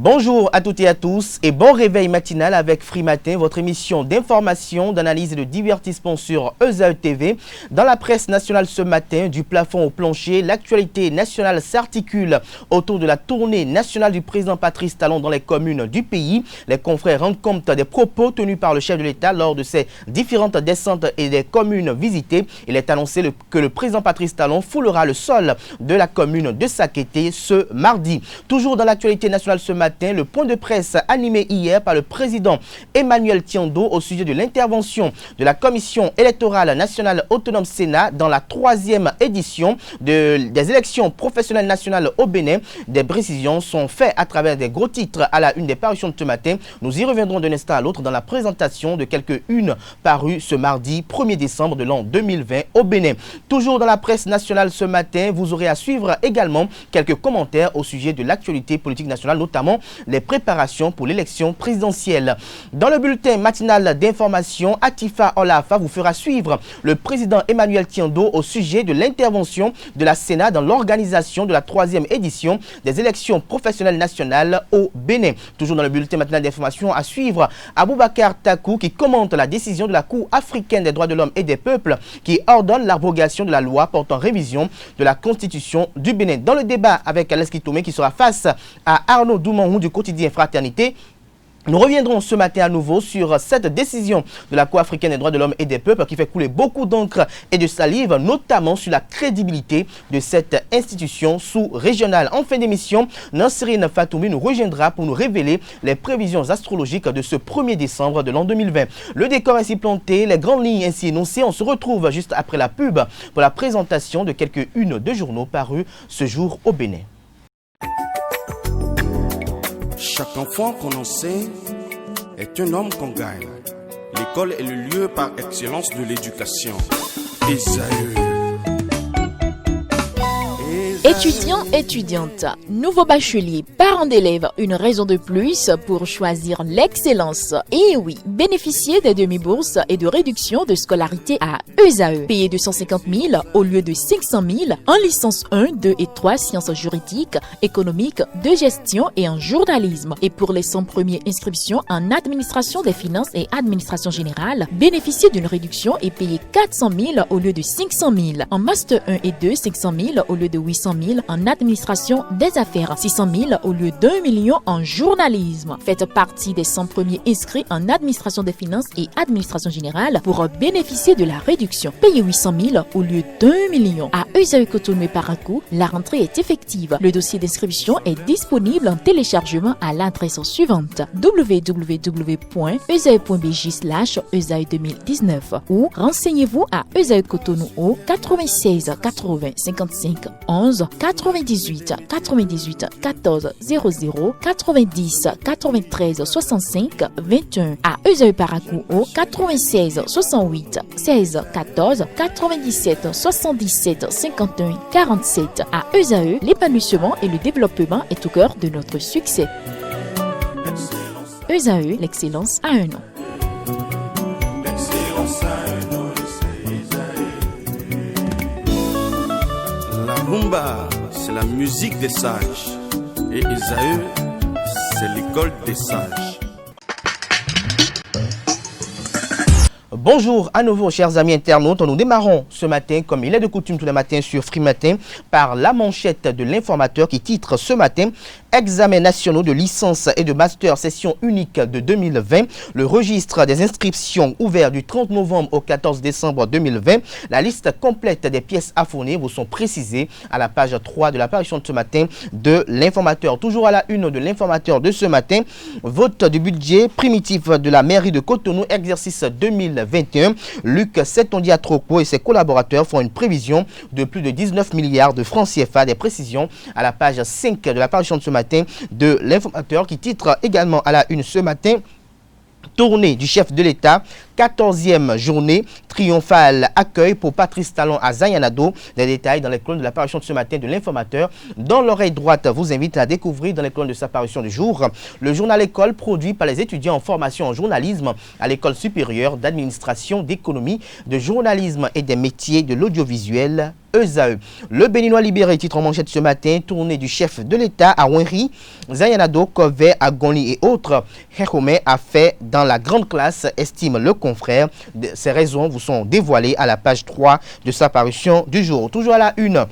Bonjour à toutes et à tous et bon réveil matinal avec Free Matin, votre émission d'information, d'analyse et de divertissement sur ESAE TV. Dans la presse nationale ce matin, du plafond au plancher, l'actualité nationale s'articule autour de la tournée nationale du président Patrice Talon dans les communes du pays. Les confrères rendent compte des propos tenus par le chef de l'État lors de ces différentes descentes et des communes visitées. Il est annoncé que le président Patrice Talon foulera le sol de la commune de Sakété ce mardi. Toujours dans l'actualité nationale ce matin, le point de presse animé hier par le président Emmanuel Tiando au sujet de l'intervention de la Commission électorale nationale autonome Sénat dans la 3e édition des élections professionnelles nationales au Bénin. Des précisions sont faites à travers des gros titres à la une des parutions de ce matin. Nous y reviendrons d'un instant à l'autre dans la présentation de quelques-unes parues ce mardi 1er décembre de l'an 2020 au Bénin. Toujours dans la presse nationale ce matin, vous aurez à suivre également quelques commentaires au sujet de l'actualité politique nationale, notamment les préparations pour l'élection présidentielle. Dans le bulletin matinal d'information, Atifa Olafa vous fera suivre le président Emmanuel Tiando au sujet de l'intervention de la Sénat dans l'organisation de la 3e édition des élections professionnelles nationales au Bénin. Toujours dans le bulletin matinal d'information, à suivre Aboubakar Takou qui commente la décision de la Cour africaine des droits de l'homme et des peuples qui ordonne l'abrogation de la loi portant révision de la Constitution du Bénin. Dans le débat avec Alex Kitome qui sera face à Arnaud Doumanhou du quotidien Fraternité, nous reviendrons ce matin à nouveau sur cette décision de la Cour africaine des droits de l'homme et des peuples qui fait couler beaucoup d'encre et de salive, notamment sur la crédibilité de cette institution sous-régionale. En fin d'émission, Nansirine Fatoumi nous rejoindra pour nous révéler les prévisions astrologiques de ce 1er décembre de l'an 2020. Le décor ainsi planté, les grandes lignes ainsi énoncées, on se retrouve juste après la pub pour la présentation de quelques-unes de journaux parus ce jour au Bénin. Chaque enfant qu'on enseigne est un homme qu'on gagne. L'école est le lieu par excellence de l'éducation. ESAE. Étudiants, étudiantes, nouveaux bacheliers, parents d'élèves, une raison de plus pour choisir l'excellence. Et oui, bénéficier des demi-bourses et de réduction de scolarité à ESAE. Payer 250 000 au lieu de 500 000 en licence 1, 2 et 3 sciences juridiques, économiques, de gestion et en journalisme. Et pour les 100 premières inscriptions en administration des finances et administration générale, bénéficier d'une réduction et payer 400 000 au lieu de 500 000. En master 1 et 2, 500 000 au lieu de 800 000 en administration des affaires, 600 000 au lieu d'1 million en journalisme. Faites partie des 100 premiers inscrits en administration des finances et administration générale pour bénéficier de la réduction. Payez 800 000 au lieu d'1 million. À ESAE Cotonou et Parakou, la rentrée est effective. Le dossier d'inscription est disponible en téléchargement à l'adresse suivante www.esae.bj/ESAE 2019 ou renseignez-vous à ESAE Cotonou au 96 80 55 11 98 98 14 00 90 93 65 21 à ESAE Parakou au 96 68 16 14 97 77 51 47 à ESAE, l'épanouissement et le développement est au cœur de notre succès. ESAE, l'excellence a un nom. La rumba, c'est la musique des sages. Et ESAE, c'est l'école des sages. Bonjour à nouveau chers amis internautes, nous démarrons ce matin comme il est de coutume tous les matins sur Free Matin par la manchette de l'informateur qui titre ce matin Examens nationaux de licence et de master session unique de 2020. Le registre des inscriptions ouvert du 30 novembre au 14 décembre 2020. La liste complète des pièces à fournir vous sont précisées à la page 3 de l'apparition de ce matin de l'informateur. Toujours à la une de l'informateur de ce matin, vote du budget primitif de la mairie de Cotonou, exercice 2021. Luc Setondia-Troko et ses collaborateurs font une prévision de plus de 19 milliards de francs CFA. Des précisions à la page 5 de l'apparition de ce matin de l'informateur qui titre également à la une ce matin tournée du chef de l'État, 14e journée triomphale accueil pour Patrice Talon à Zayanado. Des détails dans les colonnes de l'apparition de ce matin de l'informateur. Dans l'oreille droite vous invite à découvrir dans les colonnes de sa parution du jour le journal École produit par les étudiants en formation en journalisme à l'École supérieure d'administration, d'économie, de journalisme et des métiers de l'audiovisuel ESAE. Le Béninois libéré, titre en manchette ce matin, tournée du chef de l'État à Wenri, Zayanado, Kové, Agoni et autres. Heromé a fait dans la grande classe, estime le confrère. Ces raisons vous sont dévoilées à la page 3 de sa parution du jour. Toujours à la une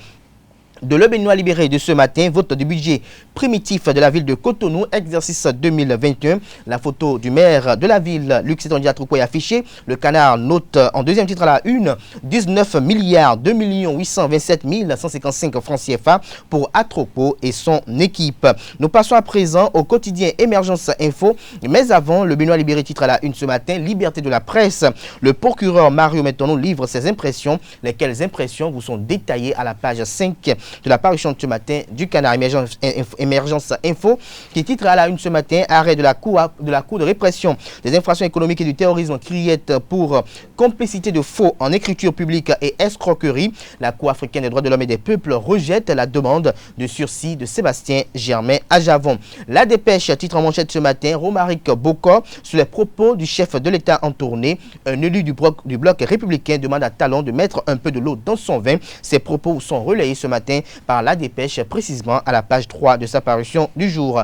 de Le Béninois libéré de ce matin, vote du budget primitif de la ville de Cotonou, exercice 2021. La photo du maire de la ville, Luc Sétondi Atrouko, est affichée. Le Canard note en deuxième titre à la une 19 milliards 2 827 155 francs CFA pour Atrouko et son équipe. Nous passons à présent au quotidien Émergence Info. Mais avant, Le Béninois libéré titre à la une ce matin, liberté de la presse. Le procureur Mario Metonou livre ses impressions. Lesquelles impressions vous sont détaillées à la page 5 de la parution de ce matin du Canard Émergence Info, qui titre à la une ce matin, arrêt de la Cour de répression des infractions économiques et du terrorisme criette pour complicité de faux en écriture publique et escroquerie. La Cour africaine des droits de l'homme et des peuples rejette la demande de sursis de Sébastien Germain à Javon. La dépêche titre en manchette ce matin, Romaric Boko sur les propos du chef de l'État en tournée. Un élu du bloc républicain demande à Talon de mettre un peu de l'eau dans son vin. Ces propos sont relayés ce matin par la dépêche, précisément à la page 3 de sa parution du jour.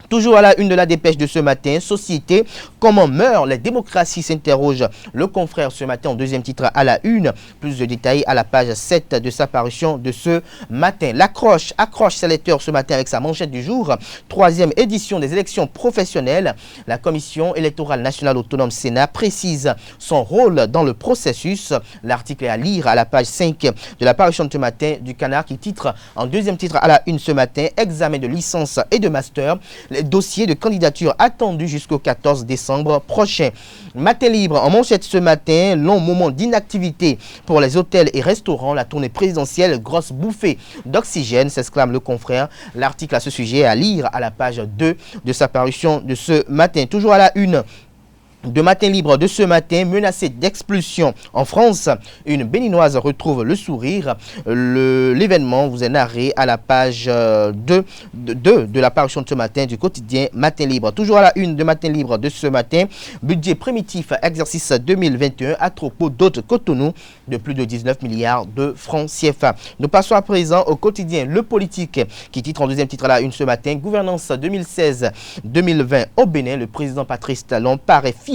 Toujours à la une de la dépêche de ce matin, société, comment meurent les démocraties, s'interroge le confrère ce matin en deuxième titre à la une. Plus de détails à la page 7 de sa parution de ce matin. L'accroche ses lecteurs ce matin avec sa manchette du jour. Troisième édition des élections professionnelles. La Commission électorale nationale autonome Sénat précise son rôle dans le processus. L'article est à lire à la page 5 de la parution de ce matin du Canard qui titre en deuxième titre à la une ce matin, examen de licence et de master. Les dossiers de candidature attendus jusqu'au 14 décembre prochain. Matin libre en manchette ce matin, long moment d'inactivité pour les hôtels et restaurants. La tournée présidentielle, grosse bouffée d'oxygène, s'exclame le confrère. L'article à ce sujet est à lire à la page 2 de sa parution de ce matin. Toujours à la une de Matin libre de ce matin, menacée d'expulsion en France, une Béninoise retrouve le sourire. L'événement vous est narré à la page 2 de la parution de ce matin du quotidien Matin libre. Toujours à la une de Matin libre de ce matin, budget primitif exercice 2021 à propos d'hôtes Cotonou de plus de 19 milliards de francs CFA. Nous passons à présent au quotidien Le Politique qui titre en deuxième titre à la une ce matin, gouvernance 2016-2020 au Bénin. Le président Patrice Talon paraît fier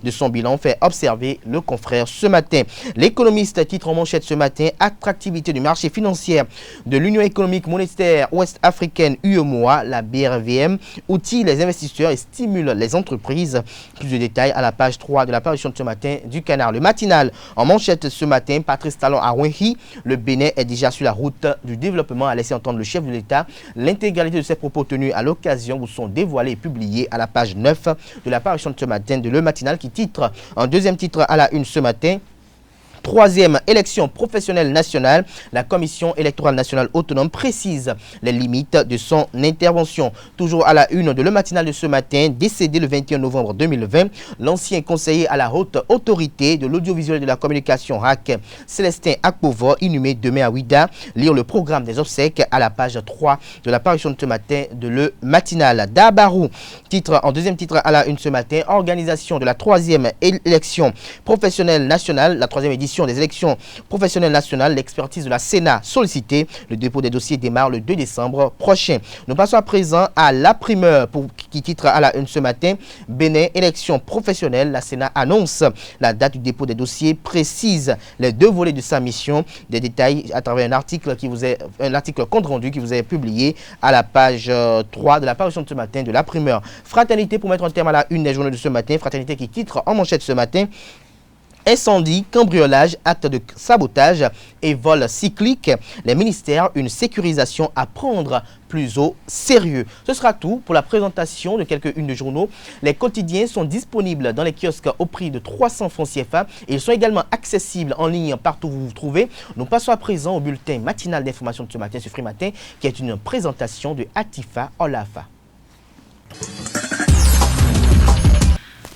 de son bilan, fait observer le confrère ce matin. L'économiste titre en manchette ce matin, attractivité du marché financier de l'Union économique monétaire ouest-africaine UEMOA, la BRVM, outille les investisseurs et stimule les entreprises. Plus de détails à la page 3 de la parution de ce matin du Canard. Le matinal en manchette ce matin, Patrice Talon à Wenri, le Bénin est déjà sur la route du développement, a laissé entendre le chef de l'État. L'intégralité de ses propos tenus à l'occasion vous sont dévoilés et publiés à la page 9 de la parution de ce matin de Le Matinal qui titre en deuxième titre à la une ce matin. Troisième élection professionnelle nationale, la Commission électorale nationale autonome précise les limites de son intervention. Toujours à la une de Le Matinal de ce matin, décédé le 21 novembre 2020, l'ancien conseiller à la haute autorité de l'audiovisuel et de la communication RAC, Célestin Akpovo, inhumé demain à Ouida. Lire le programme des obsèques à la page 3 de la parution de ce matin de Le Matinal. Dabarou, titre en deuxième titre à la une ce matin, organisation de la troisième élection professionnelle nationale, la troisième édition des élections professionnelles nationales, l'expertise de la Sénat sollicitée. Le dépôt des dossiers démarre le 2 décembre prochain. Nous passons à présent à la primeur qui titre à la une ce matin, Bénin, élections professionnelles. La Sénat annonce la date du dépôt des dossiers, précise les deux volets de sa mission. Des détails à travers un article compte rendu qui vous est publié à la page 3 de la parution de ce matin de la primeur. Fraternité pour mettre un terme à la une des journaux de ce matin. Fraternité qui titre en manchette ce matin, incendie, cambriolage, acte de sabotage et vol cyclique. Les ministères, une sécurisation à prendre plus au sérieux. Ce sera tout pour la présentation de quelques-unes de journaux. Les quotidiens sont disponibles dans les kiosques au prix de 300 francs CFA et ils sont également accessibles en ligne partout où vous vous trouvez. Nous passons à présent au bulletin matinal d'information de ce matin sur Free Matin qui est une présentation de Atifa Olafa.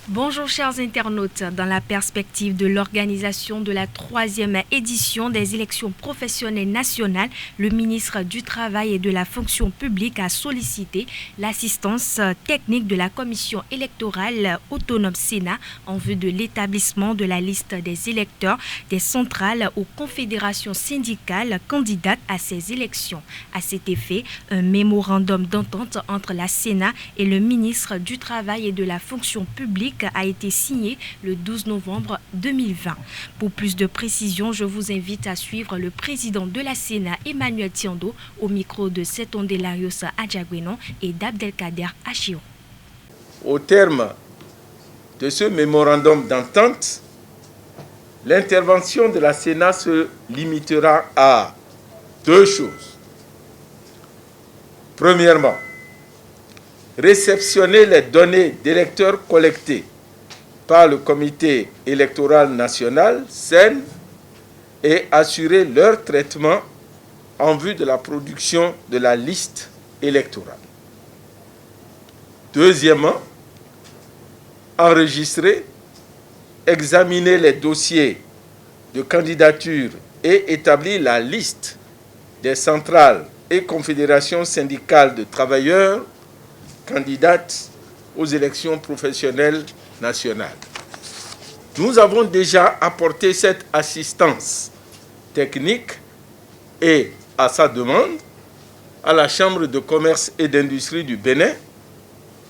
Bonjour chers internautes, dans la perspective de l'organisation de la 3e édition des élections professionnelles nationales, le ministre du Travail et de la Fonction publique a sollicité l'assistance technique de la Commission électorale autonome Sénat en vue de l'établissement de la liste des électeurs des centrales aux confédérations syndicales candidates à ces élections. À cet effet, un mémorandum d'entente entre la Sénat et le ministre du Travail et de la Fonction publique a été signé le 12 novembre 2020. Pour plus de précisions, je vous invite à suivre le président de la Sénat, Emmanuel Tiando, au micro de Setondé-Larios Adjagwenon et d'Abdelkader Achio. Au terme de ce mémorandum d'entente, l'intervention de la Sénat se limitera à deux choses. Premièrement, réceptionner les données d'électeurs collectées par le Comité électoral national, CEN, et assurer leur traitement en vue de la production de la liste électorale. Deuxièmement, enregistrer, examiner les dossiers de candidature et établir la liste des centrales et confédérations syndicales de travailleurs candidates aux élections professionnelles nationales. Nous avons déjà apporté cette assistance technique et, à sa demande, à la Chambre de commerce et d'industrie du Bénin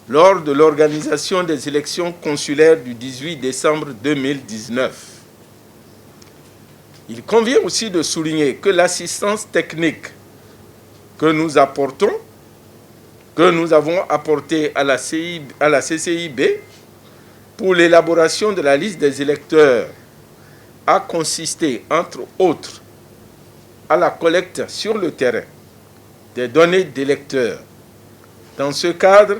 lors de l'organisation des élections consulaires du 18 décembre 2019. Il convient aussi de souligner que l'assistance technique que nous apportons, que nous avons apportée à la CCIB pour l'élaboration de la liste des électeurs a consisté, entre autres, à la collecte sur le terrain des données d'électeurs. Dans ce cadre,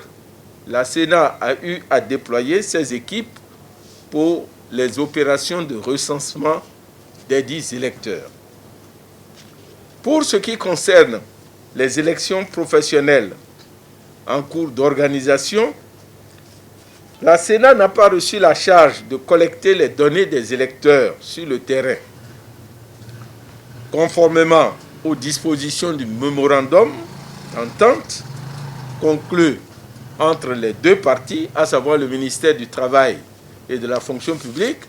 la Sénat a eu à déployer ses équipes pour les opérations de recensement des 10 électeurs. Pour ce qui concerne les élections professionnelles en cours d'organisation, la Sénat n'a pas reçu la charge de collecter les données des électeurs sur le terrain. Conformément aux dispositions du mémorandum d'entente conclu entre les deux parties, à savoir le ministère du Travail et de la Fonction publique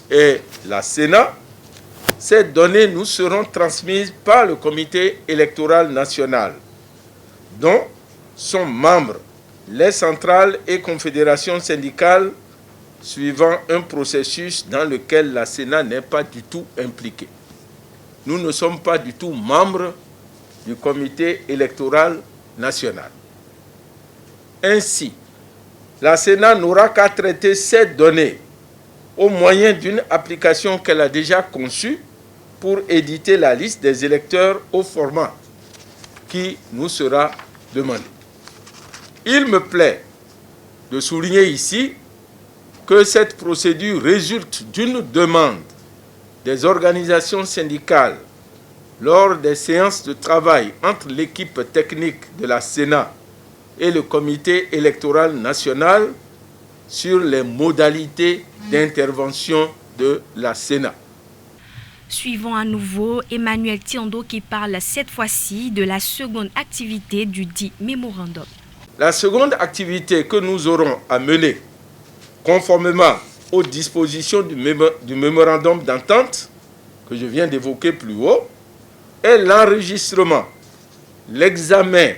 et la Sénat, ces données nous seront transmises par le Comité électoral national, dont sont membres les centrales et confédérations syndicales, suivant un processus dans lequel la Sénat n'est pas du tout impliquée. Nous ne sommes pas du tout membres du Comité électoral national. Ainsi, la Sénat n'aura qu'à traiter ces données au moyen d'une application qu'elle a déjà conçue pour éditer la liste des électeurs au format qui nous sera demandé. Il me plaît de souligner ici que cette procédure résulte d'une demande des organisations syndicales lors des séances de travail entre l'équipe technique de la Sénat et le Comité électoral national sur les modalités d'intervention de la Sénat. Suivons à nouveau Emmanuel Tiando qui parle cette fois-ci de la seconde activité du dit mémorandum. La seconde activité que nous aurons à mener, conformément aux dispositions du mémorandum d'entente que je viens d'évoquer plus haut, est l'enregistrement, l'examen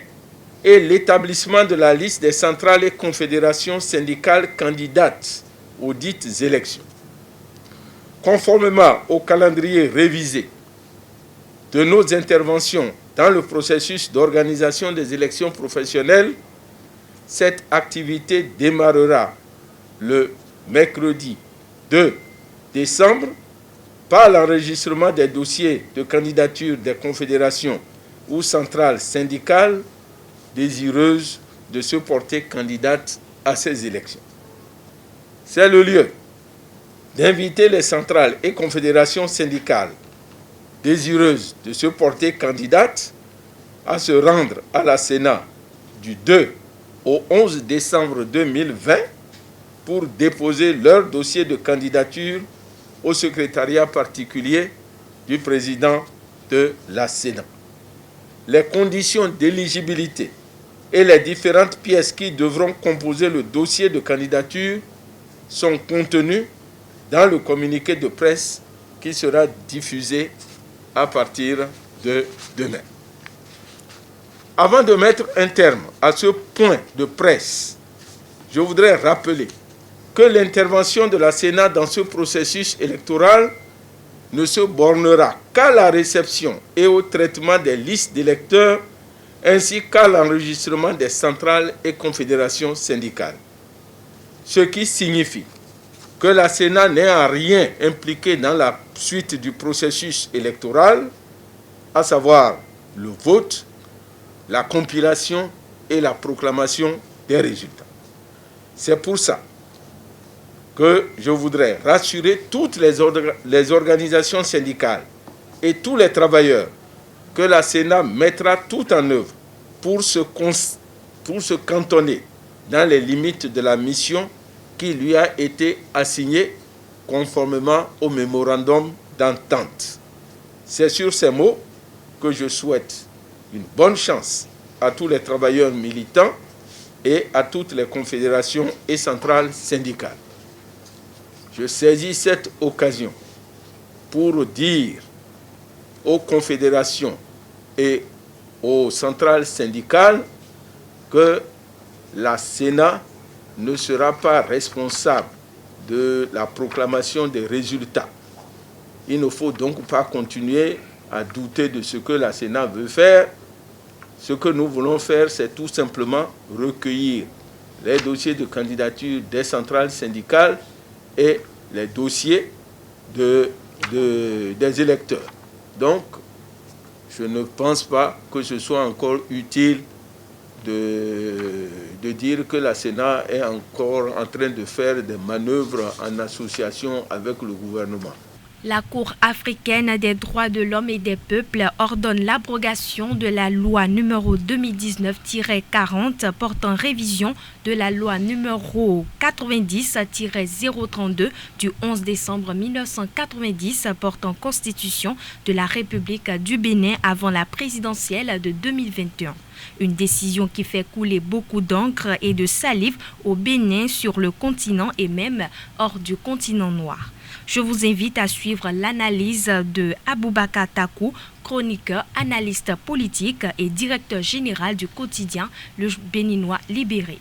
et l'établissement de la liste des centrales et confédérations syndicales candidates aux dites élections. Conformément au calendrier révisé de nos interventions dans le processus d'organisation des élections professionnelles, cette activité démarrera le mercredi 2 décembre par l'enregistrement des dossiers de candidature des confédérations ou centrales syndicales désireuses de se porter candidates à ces élections. C'est le lieu d'inviter les centrales et confédérations syndicales désireuses de se porter candidates à se rendre à la Sénat du 2 au 11 décembre 2020 pour déposer leur dossier de candidature au secrétariat particulier du président de la Sénat. Les conditions d'éligibilité et les différentes pièces qui devront composer le dossier de candidature sont contenues dans le communiqué de presse qui sera diffusé à partir de demain. Avant de mettre un terme à ce point de presse, je voudrais rappeler que l'intervention de la Sénat dans ce processus électoral ne se bornera qu'à la réception et au traitement des listes d'électeurs ainsi qu'à l'enregistrement des centrales et confédérations syndicales. Ce qui signifie que la Sénat n'est en rien impliquée dans la suite du processus électoral, à savoir le vote, la compilation et la proclamation des résultats. C'est pour ça que je voudrais rassurer toutes les organisations syndicales et tous les travailleurs que la Sénat mettra tout en œuvre pour se cantonner dans les limites de la mission qui lui a été assignée conformément au mémorandum d'entente. C'est sur ces mots que je souhaite une bonne chance à tous les travailleurs militants et à toutes les confédérations et centrales syndicales. Je saisis cette occasion pour dire aux confédérations et aux centrales syndicales que la Sénat ne sera pas responsable de la proclamation des résultats. Il ne faut donc pas continuer à douter de ce que la Sénat veut faire. Ce que nous voulons faire, c'est tout simplement recueillir les dossiers de candidature des centrales syndicales et les dossiers des électeurs. Donc, je ne pense pas que ce soit encore utile de dire que la Sénat est encore en train de faire des manœuvres en association avec le gouvernement. La Cour africaine des droits de l'homme et des peuples ordonne l'abrogation de la loi numéro 2019-40 portant révision de la loi numéro 90-032 du 11 décembre 1990 portant constitution de la République du Bénin avant la présidentielle de 2021. Une décision qui fait couler beaucoup d'encre et de salive au Bénin, sur le continent et même hors du continent noir. Je vous invite à suivre l'analyse de Aboubakar Takou, chroniqueur, analyste politique et directeur général du quotidien Le Béninois Libéré.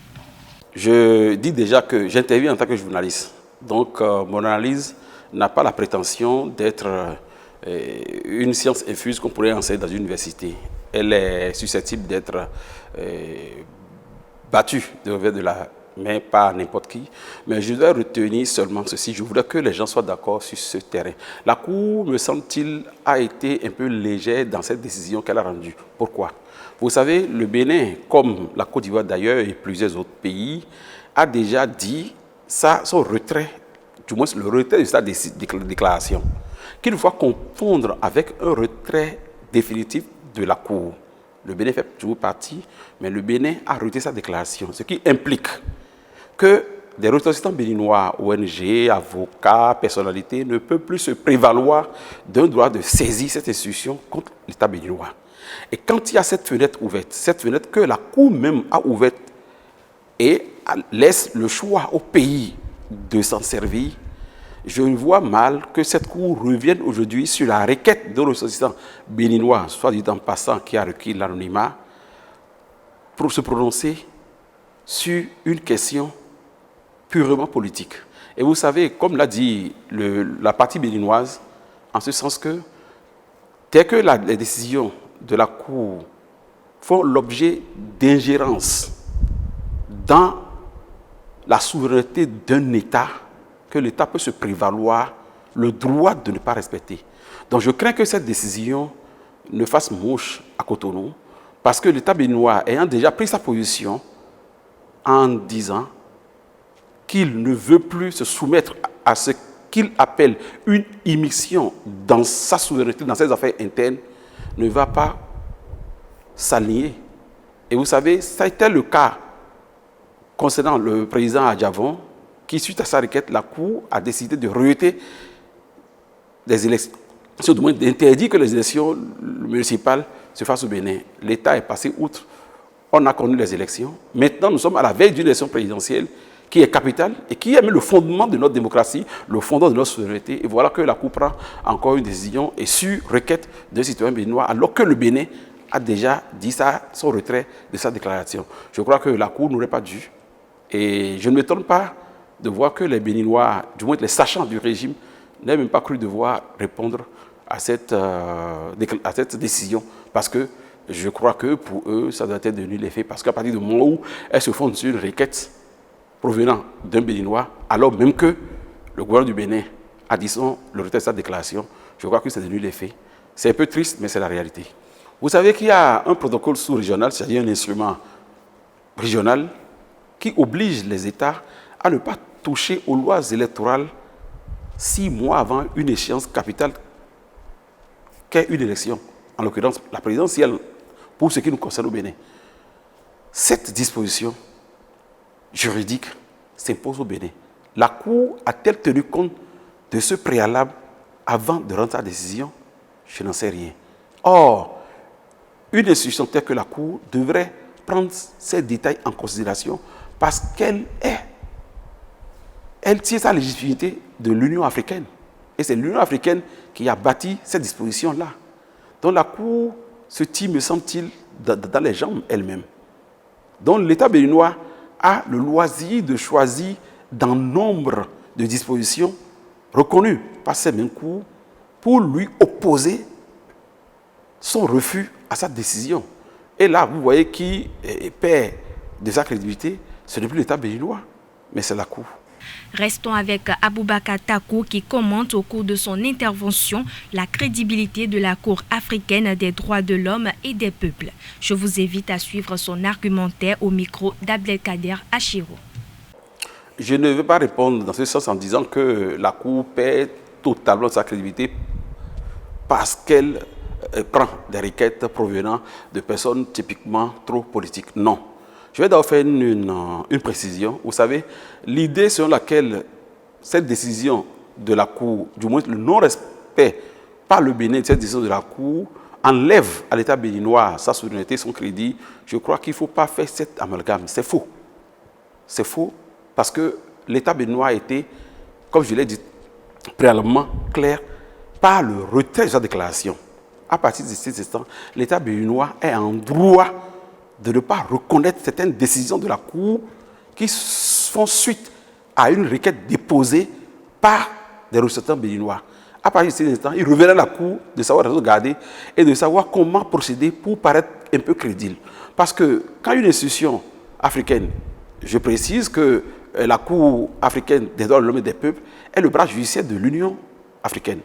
Je dis déjà que j'interviens en tant que journaliste. Donc mon analyse n'a pas la prétention d'être une science infuse qu'on pourrait enseigner dans une université. Elle est susceptible d'être battue de revers de la mais pas n'importe qui. Mais je dois retenir seulement ceci. Je voudrais que les gens soient d'accord sur ce terrain. La Cour, me semble-t-il, a été un peu légère dans cette décision qu'elle a rendue. Pourquoi? Vous savez, le Bénin, comme la Côte d'Ivoire d'ailleurs et plusieurs autres pays, a déjà dit son retrait, du moins le retrait de sa déclaration, qu'il faut confondre avec un retrait définitif de la Cour. Le Bénin fait toujours partie, mais le Bénin a retiré sa déclaration, ce qui implique que des ressortissants béninois, ONG, avocats, personnalités ne peuvent plus se prévaloir d'un droit de saisir cette institution contre l'État béninois. Et quand il y a cette fenêtre ouverte, cette fenêtre que la Cour même a ouverte et laisse le choix au pays de s'en servir, je vois mal que cette Cour revienne aujourd'hui sur la requête de ressortissants béninois, soit dit en passant, qui a requis l'anonymat, pour se prononcer sur une question purement politique. Et vous savez, comme l'a dit la partie béninoise, en ce sens que dès que les décisions de la Cour font l'objet d'ingérence dans la souveraineté d'un État, que l'État peut se prévaloir le droit de ne pas respecter. Donc je crains que cette décision ne fasse mouche à Cotonou, parce que l'État béninois ayant déjà pris sa position en disant qu'il ne veut plus se soumettre à ce qu'il appelle une immixtion dans sa souveraineté, dans ses affaires internes, ne va pas s'aligner. Et vous savez, ça a été le cas concernant le président Adjavon, qui, suite à sa requête, la Cour a décidé de rejeter des élections, du moins d'interdire que les élections municipales se fassent au Bénin. L'État est passé outre, on a connu les élections. Maintenant, nous sommes à la veille d'une élection présidentielle qui est capitale et qui est même le fondement de notre démocratie, le fondement de notre souveraineté. Et voilà que la Cour prend encore une décision et sur requête d'un citoyen béninois, alors que le Bénin a déjà dit son retrait de sa déclaration. Je crois que la Cour n'aurait pas dû. Et je ne m'étonne pas de voir que les Béninois, du moins les sachants du régime, n'aient même pas cru devoir répondre à cette décision. Parce que je crois que pour eux, ça doit être devenu l'effet. Parce qu'à partir du moment où elles se fondent sur une requête provenant d'un Béninois, alors même que le gouvernement du Bénin a dit le retrait de sa déclaration, je crois que c'est devenu l'effet. C'est un peu triste, mais c'est la réalité. Vous savez qu'il y a un protocole sous-régional, c'est-à-dire un instrument régional, qui oblige les États à ne pas toucher aux lois électorales 6 mois avant une échéance capitale qu'est une élection, en l'occurrence la présidentielle, pour ce qui nous concerne au Bénin. Cette disposition juridique s'impose au Bénin. La Cour a-t-elle tenu compte de ce préalable avant de rendre sa décision? Je n'en sais rien. Or, une institution telle que la Cour devrait prendre ces détails en considération parce qu'elle tire sa légitimité de l'Union africaine. Et c'est l'Union africaine qui a bâti cette disposition-là. Donc la Cour se tire, me semble-t-il, dans les jambes elle-même. Donc l'État béninois a le loisir de choisir dans nombre de dispositions reconnues par ces mêmes cours pour lui opposer son refus à sa décision. Et là, vous voyez qui perd de sa crédibilité, ce n'est plus l'État béninois, mais c'est la Cour. Restons avec Aboubakar Takou qui commente au cours de son intervention la crédibilité de la Cour africaine des droits de l'homme et des peuples. Je vous invite à suivre son argumentaire au micro d'Abdelkader Achiro. Je ne vais pas répondre dans ce sens en disant que la Cour perd totalement sa crédibilité parce qu'elle prend des requêtes provenant de personnes typiquement trop politiques. Non. Je vais d'abord faire une précision. Vous savez, l'idée selon laquelle cette décision de la Cour, du moins le non-respect par le Bénin de cette décision de la Cour, enlève à l'État béninois sa souveraineté, son crédit, je crois qu'il ne faut pas faire cet amalgame. C'est faux. C'est faux parce que l'État béninois a été, comme je l'ai dit préalablement, clair par le retrait de sa déclaration. À partir de cet instant, l'État béninois est en droit de ne pas reconnaître certaines décisions de la Cour qui font suite à une requête déposée par des ressortissants béninois. À partir de cet instant, il revient à la Cour de savoir regarder et de savoir comment procéder pour paraître un peu crédible. Parce que quand une institution africaine, je précise que la Cour africaine des droits de l'homme et des peuples est le bras judiciaire de l'Union africaine.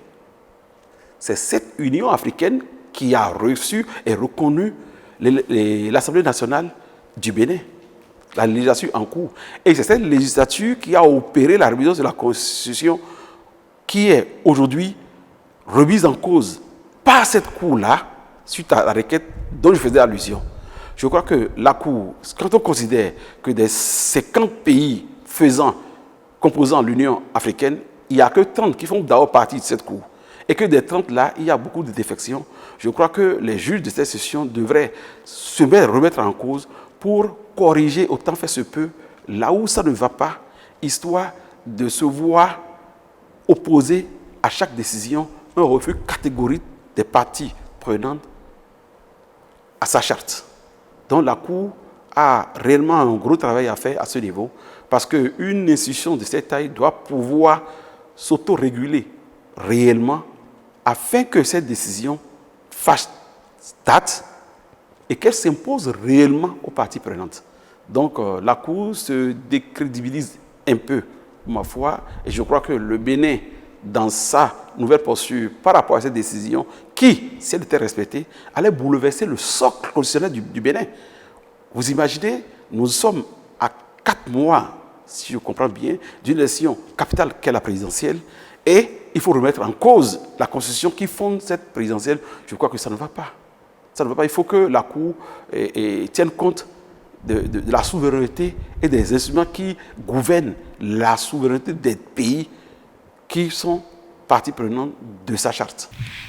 C'est cette Union africaine qui a reçu et reconnu l'Assemblée nationale du Bénin, la législature en cours. Et c'est cette législature qui a opéré la révision de la Constitution qui est aujourd'hui remise en cause par cette Cour-là, suite à la requête dont je faisais allusion. Je crois que la Cour, quand on considère que des 50 pays composant l'Union africaine, il n'y a que 30 qui font d'abord partie de cette Cour. Et que des 30 là, il y a beaucoup de défections. Je crois que les juges de cette session devraient se remettre en cause pour corriger autant fait se peut là où ça ne va pas, histoire de se voir opposer à chaque décision un refus catégorique des parties prenantes à sa charte. Donc la Cour a réellement un gros travail à faire à ce niveau parce qu'une institution de cette taille doit pouvoir s'autoréguler réellement afin que cette décision fasse date et qu'elle s'impose réellement aux parties prenantes. Donc la Cour se décrédibilise un peu, ma foi, et je crois que le Bénin, dans sa nouvelle posture par rapport à cette décision, qui, si elle était respectée, allait bouleverser le socle constitutionnel du Bénin. Vous imaginez, nous sommes à 4 mois, si je comprends bien, d'une élection capitale qu'est la présidentielle, et il faut remettre en cause la constitution qui fonde cette présidentielle. Je crois que ça ne va pas. Ça ne va pas. Il faut que la Cour tienne compte de la souveraineté et des instruments qui gouvernent la souveraineté des pays qui sont partie prenante de sa charte.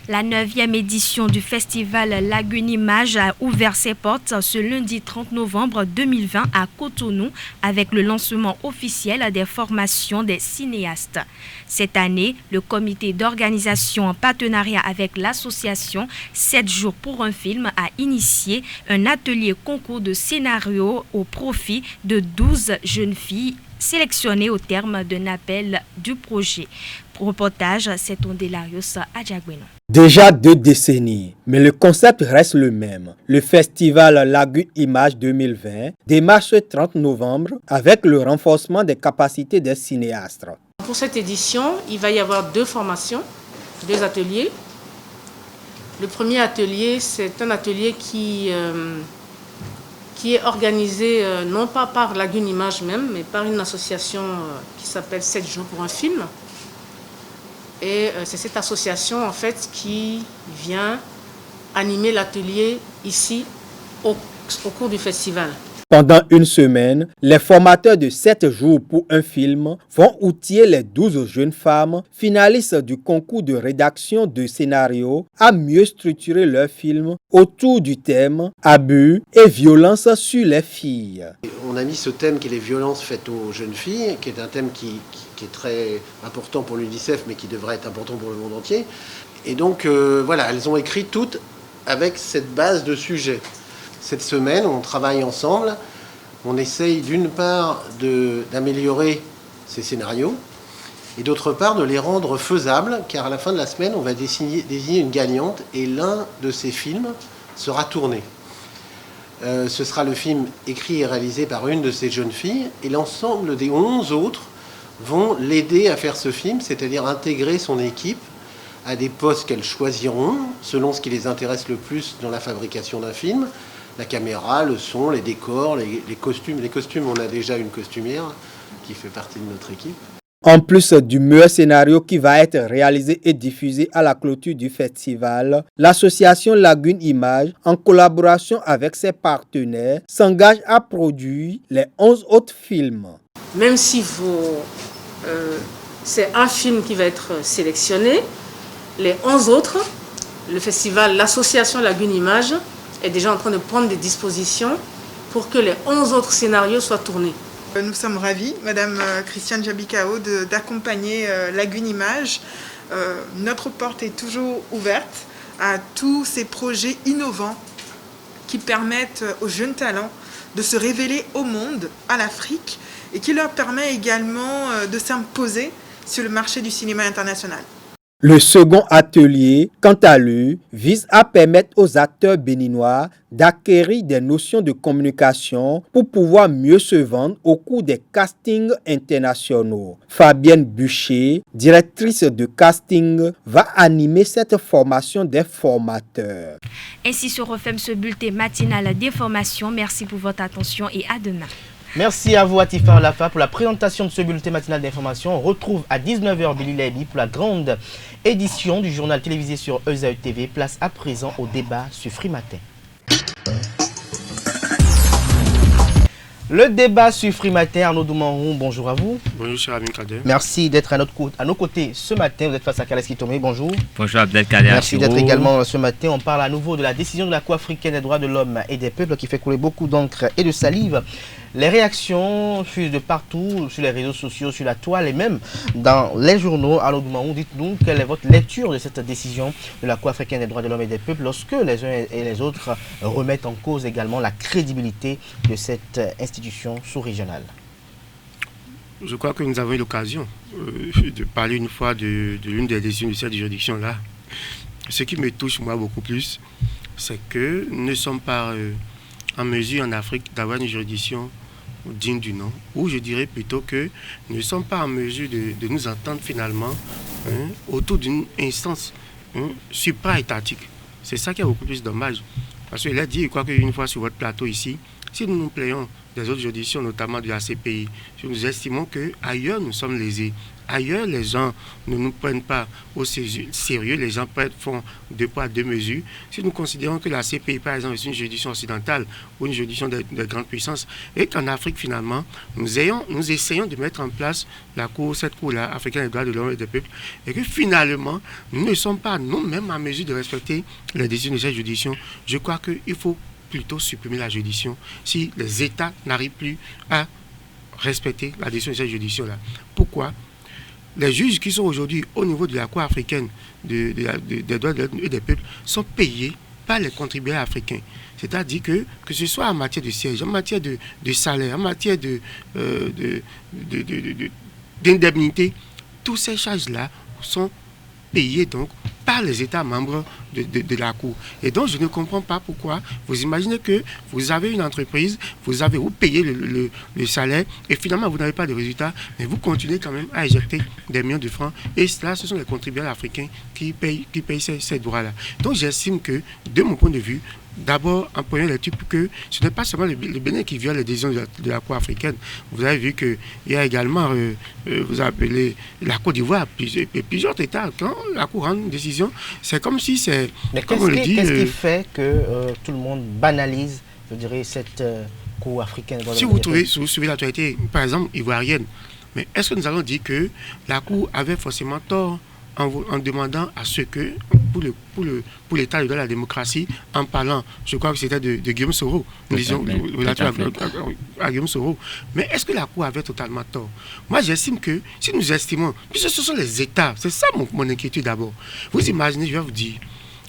La 9e édition du festival Lagune Image a ouvert ses portes ce lundi 30 novembre 2020 à Cotonou avec le lancement officiel des formations des cinéastes. Cette année, le comité d'organisation en partenariat avec l'association 7 jours pour un film a initié un atelier concours de scénario au profit de 12 jeunes filles sélectionnées au terme d'un appel du projet. Reportage, c'est Ondelarius Adjagweno. Déjà 2 décennies, mais le concept reste le même. Le festival Lagune Image 2020 démarre ce 30 novembre avec le renforcement des capacités des cinéastes. Pour cette édition, il va y avoir 2 formations, 2 ateliers. Le premier atelier, c'est un atelier qui est organisé non pas par Lagune Image même, mais par une association qui s'appelle 7 jours pour un film. Et c'est cette association en fait qui vient animer l'atelier ici au cours du festival. Pendant une semaine, les formateurs de 7 jours pour un film vont outiller les 12 jeunes femmes finalistes du concours de rédaction de scénario à mieux structurer leur film autour du thème abus et violence sur les filles. On a mis ce thème qui est les violences faites aux jeunes filles, qui est un thème qui est très important pour l'UNICEF, mais qui devrait être important pour le monde entier. Et donc, voilà, elles ont écrit toutes avec cette base de sujet. Cette semaine, on travaille ensemble. On essaye d'une part d'améliorer ces scénarios et d'autre part de les rendre faisables, car à la fin de la semaine, on va désigner une gagnante et l'un de ces films sera tourné. Ce sera le film écrit et réalisé par une de ces jeunes filles et l'ensemble des 11 autres vont l'aider à faire ce film, c'est-à-dire intégrer son équipe à des postes qu'elles choisiront selon ce qui les intéresse le plus dans la fabrication d'un film. La caméra, le son, les décors, les costumes. Les costumes, on a déjà une costumière qui fait partie de notre équipe. En plus du meilleur scénario qui va être réalisé et diffusé à la clôture du festival, l'association Lagune Image, en collaboration avec ses partenaires, s'engage à produire les 11 autres films. Même si c'est un film qui va être sélectionné, les 11 autres, le festival, l'association Lagune Image, est déjà en train de prendre des dispositions pour que les 11 autres scénarios soient tournés. Nous sommes ravis, Madame Christiane Jabikao, d'accompagner Lagune Image. Notre porte est toujours ouverte à tous ces projets innovants qui permettent aux jeunes talents de se révéler au monde, à l'Afrique, et qui leur permet également de s'imposer sur le marché du cinéma international. Le second atelier, quant à lui, vise à permettre aux acteurs béninois d'acquérir des notions de communication pour pouvoir mieux se vendre au cours des castings internationaux. Fabienne Bûcher, directrice de casting, va animer cette formation des formateurs. Ainsi se referme ce bulletin matinal d'information. Merci pour votre attention et à demain. Merci à vous, Atifa Olafa, pour la présentation de ce bulletin matinal d'information. On retrouve à 19h Billy Lady pour la grande édition du journal télévisé sur EZAE TV. Place à présent au débat sur Free Matin. Le débat sur Free Matin, Arnaud Doumarou, bonjour à vous. Bonjour, cher Abdelkader. Merci d'être à nos côtés ce matin. Vous êtes face à Kaleski Tomé, bonjour. Bonjour Abdelkader. Merci d'être également ce matin. On parle à nouveau de la décision de la Cour africaine des droits de l'homme et des peuples qui fait couler beaucoup d'encre et de salive. Les réactions fusent de partout, sur les réseaux sociaux, sur la toile et même dans les journaux. Arnaud Doumarou, dites-nous quelle est votre lecture de cette décision de la Cour africaine des droits de l'homme et des peuples lorsque les uns et les autres remettent en cause également la crédibilité de cette institution sous-régionale. Je crois que nous avons eu l'occasion de parler une fois de l'une des décisions de cette juridiction-là. Ce qui me touche moi beaucoup plus, c'est que nous ne sommes pas en mesure en Afrique d'avoir une juridiction digne du nom, ou je dirais plutôt que nous ne sommes pas en mesure de nous entendre finalement autour d'une instance supra-étatique. C'est ça qui est beaucoup plus dommage. Parce qu'il a dit, je crois qu'une fois sur votre plateau ici, si nous nous plaignons des autres juridictions, notamment de la CPI, si nous estimons qu'ailleurs nous sommes lésés, ailleurs les gens ne nous prennent pas au sérieux, les gens font deux poids, deux mesures, si nous considérons que la CPI, par exemple, est une juridiction occidentale ou une juridiction de grande puissance, et qu'en Afrique, finalement, nous essayons de mettre en place cette cour-là, africaine des droits de l'homme et des peuples, et que finalement, nous ne sommes pas nous-mêmes en mesure de respecter les décisions de cette juridiction, je crois qu'il faut plutôt supprimer la juridiction si les États n'arrivent plus à respecter la décision de cette juridiction-là. Pourquoi? Les juges qui sont aujourd'hui au niveau de la Cour africaine des droits et des peuples sont payés par les contribuables africains. C'est-à-dire que ce soit en matière de siège, en matière de salaire, en matière d'indemnité, toutes ces charges-là sont payées donc par les États membres de la Cour. Et donc, je ne comprends pas pourquoi vous imaginez que vous avez une entreprise, vous payez le salaire, et finalement, vous n'avez pas de résultat, mais vous continuez quand même à injecter des millions de francs. Et cela, ce sont les contribuables africains qui payent ces droits-là. Donc, j'estime que, de mon point de vue, d'abord, en première lecture, que ce n'est pas seulement le Bénin qui viole les décisions de la Cour africaine. Vous avez vu qu'il y a également, vous appelez la Côte d'Ivoire, plusieurs États. Quand la Cour rend une décision, c'est comme si c'est... Mais qu'est-ce qui fait que tout le monde banalise, je dirais, cette Cour africaine? Si vous suivez l'actualité, par exemple, ivoirienne, mais est-ce que nous allons dire que la Cour avait forcément tort en demandant à ce que, pour l'État de la démocratie, en parlant, je crois que c'était de Guillaume Soro, nous disions à Guillaume Soro. Mais est-ce que la Cour avait totalement tort? Moi, j'estime que, si nous estimons, puisque ce sont les États, c'est ça mon inquiétude d'abord. Vous imaginez, je vais vous dire,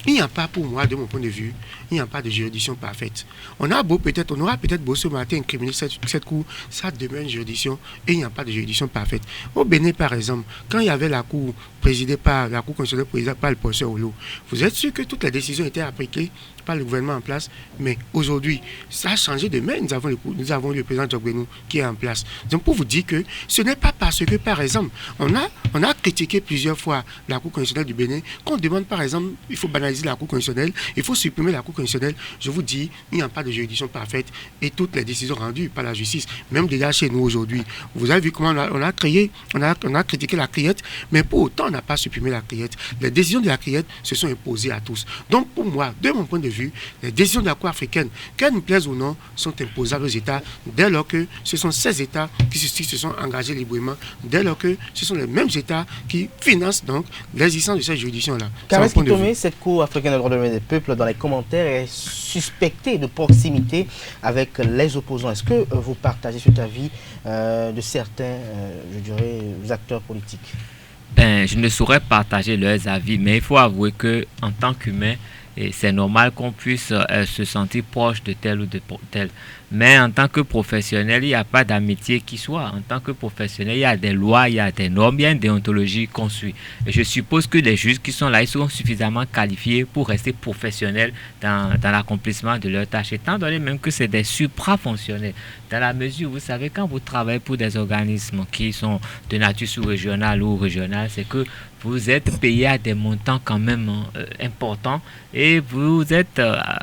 il n'y a pas, pour moi, de mon point de vue, il n'y a pas de juridiction parfaite. On aura peut-être beau ce matin incriminer cette cour, ça demeure une juridiction et il n'y a pas de juridiction parfaite. Au Bénin, par exemple, quand il y avait la cour présidée par la cour constitutionnelle présidée par le professeur Olo, vous êtes sûr que toutes les décisions étaient appliquées par le gouvernement en place, mais aujourd'hui, ça a changé de main. Nous avons le président Djokbenou qui est en place. Donc, pour vous dire que ce n'est pas parce que, par exemple, on a critiqué plusieurs fois la Cour constitutionnelle du Bénin, qu'on demande, par exemple, il faut banaliser la Cour constitutionnelle, il faut supprimer la Cour constitutionnelle. Je vous dis, il n'y a pas de juridiction parfaite et toutes les décisions rendues par la justice, même déjà chez nous aujourd'hui. Vous avez vu comment on a critiqué la criette, mais pour autant, on n'a pas supprimé la criette. Les décisions de la criette se sont imposées à tous. Donc, pour moi, de mon point de vue, les décisions de la Cour africaine, qu'elles nous plaisent ou non, sont imposables aux États dès lors que ce sont ces États qui se sont engagés librement, dès lors que ce sont les mêmes États qui financent donc l'existence de cette juridiction-là. Car Kitome, cette Cour africaine des droits de l'homme et des peuples, dans les commentaires, est suspectée de proximité avec les opposants. Est-ce que vous partagez cet avis de certains, je dirais, acteurs politiques? Je ne saurais partager leurs avis, mais il faut avouer qu'en tant qu'humain, c'est normal qu'on puisse se sentir proche de tel ou de tel. Mais en tant que professionnel, il n'y a pas d'amitié qui soit. En tant que professionnel, il y a des lois, il y a des normes, il y a une déontologie qu'on suit. Et je suppose que les juges qui sont là, ils seront suffisamment qualifiés pour rester professionnels dans l'accomplissement de leurs tâches, étant donné même que c'est des suprafonctionnels. Dans la mesure, vous savez, quand vous travaillez pour des organismes qui sont de nature sous-régionale ou régionale, c'est que vous êtes payé à des montants quand même importants et vous êtes